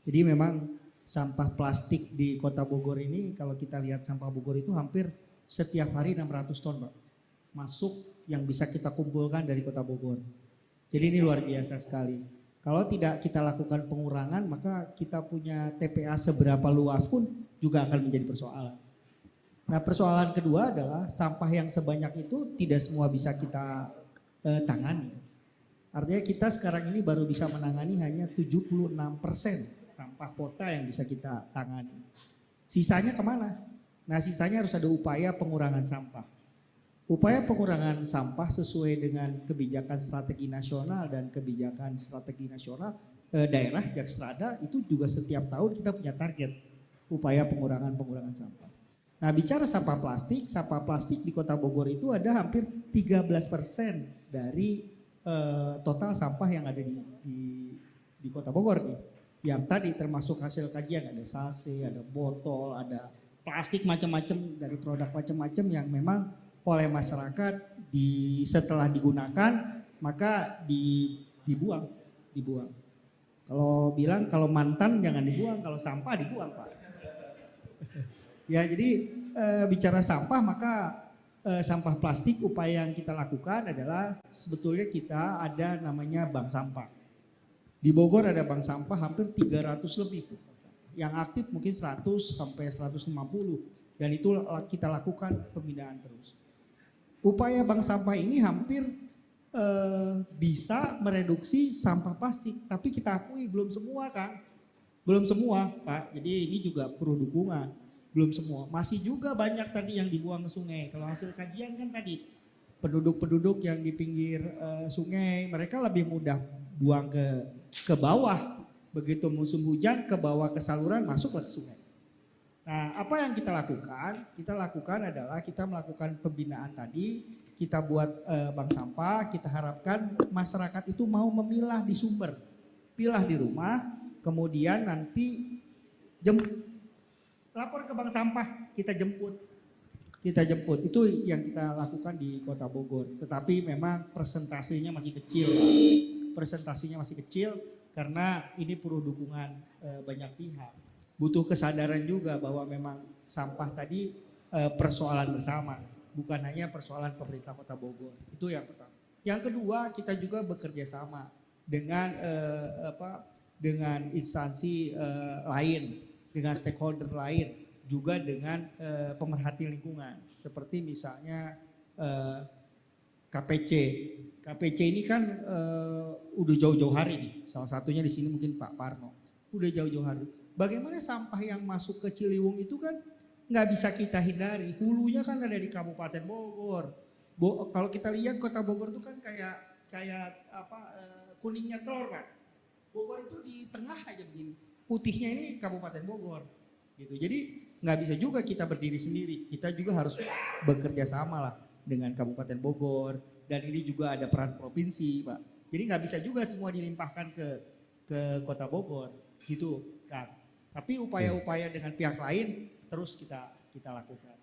Jadi memang sampah plastik di Kota Bogor ini kalau kita lihat sampah Bogor itu hampir setiap hari 600 ton Pak. Masuk yang bisa kita kumpulkan dari Kota Bogor. Jadi ini luar biasa sekali. Kalau tidak kita lakukan pengurangan maka kita punya TPA seberapa luas pun juga akan menjadi persoalan. Nah persoalan kedua adalah sampah yang sebanyak itu tidak semua bisa kita tangani. Artinya kita sekarang ini baru bisa menangani hanya 76% sampah kota yang bisa kita tangani. Sisanya kemana? Nah sisanya harus ada upaya pengurangan sampah. Upaya pengurangan sampah sesuai dengan kebijakan strategi nasional dan kebijakan strategi nasional daerah Jakstrada itu juga setiap tahun kita punya target upaya pengurangan sampah. Nah bicara sampah plastik di Kota Bogor itu ada hampir 13% dari total sampah yang ada di Kota Bogor nih. Yang tadi termasuk hasil kajian ada salse, ada botol, ada plastik macam-macam dari produk macam-macam yang memang oleh masyarakat setelah digunakan maka dibuang. Kalau mantan jangan dibuang, kalau sampah dibuang Pak. Ya jadi bicara sampah maka sampah plastik upaya yang kita lakukan adalah sebetulnya kita ada namanya bank sampah. Di Bogor ada bank sampah hampir 300 lebih. Yang aktif mungkin 100 sampai 150 dan itu kita lakukan pembinaan terus. Upaya bank sampah ini hampir bisa mereduksi sampah plastik, tapi kita akui belum semua kan. Belum semua Pak, jadi ini juga perlu dukungan. Belum semua, masih juga banyak tadi yang dibuang ke sungai. Kalau hasil kajian kan tadi penduduk-penduduk yang di pinggir sungai mereka lebih mudah buang ke bawah. Begitu musim hujan ke bawah ke saluran masuklah ke sungai. Nah apa yang kita lakukan? Kita lakukan adalah kita melakukan pembinaan tadi. Kita buat bank sampah, kita harapkan masyarakat itu mau memilah di sumber. Pilah di rumah, kemudian nanti lapor ke bank sampah, kita jemput. Itu yang kita lakukan di Kota Bogor. Tetapi memang presentasinya masih kecil. Presentasinya masih kecil karena ini perlu dukungan banyak pihak. Butuh kesadaran juga bahwa memang sampah tadi persoalan bersama. Bukan hanya persoalan pemerintah Kota Bogor. Itu yang pertama. Yang kedua kita juga bekerja sama dengan instansi lain. Dengan stakeholder lain, juga dengan pemerhati lingkungan. Seperti misalnya KPC. KPC ini kan udah jauh-jauh hari nih. Salah satunya di sini mungkin Pak Parno. Udah jauh-jauh hari. Bagaimana sampah yang masuk ke Ciliwung itu kan nggak bisa kita hindari. Hulunya kan ada di Kabupaten Bogor. Kalau kita lihat Kota Bogor itu kan kayak kuningnya telur Pak. Bogor itu di tengah aja begini. Putihnya ini Kabupaten Bogor gitu. Jadi nggak bisa juga kita berdiri sendiri. Kita juga harus bekerja sama lah dengan Kabupaten Bogor dan ini juga ada peran provinsi Pak. Jadi nggak bisa juga semua dilimpahkan ke Kota Bogor gitu kan. Tapi upaya-upaya dengan pihak lain terus kita lakukan.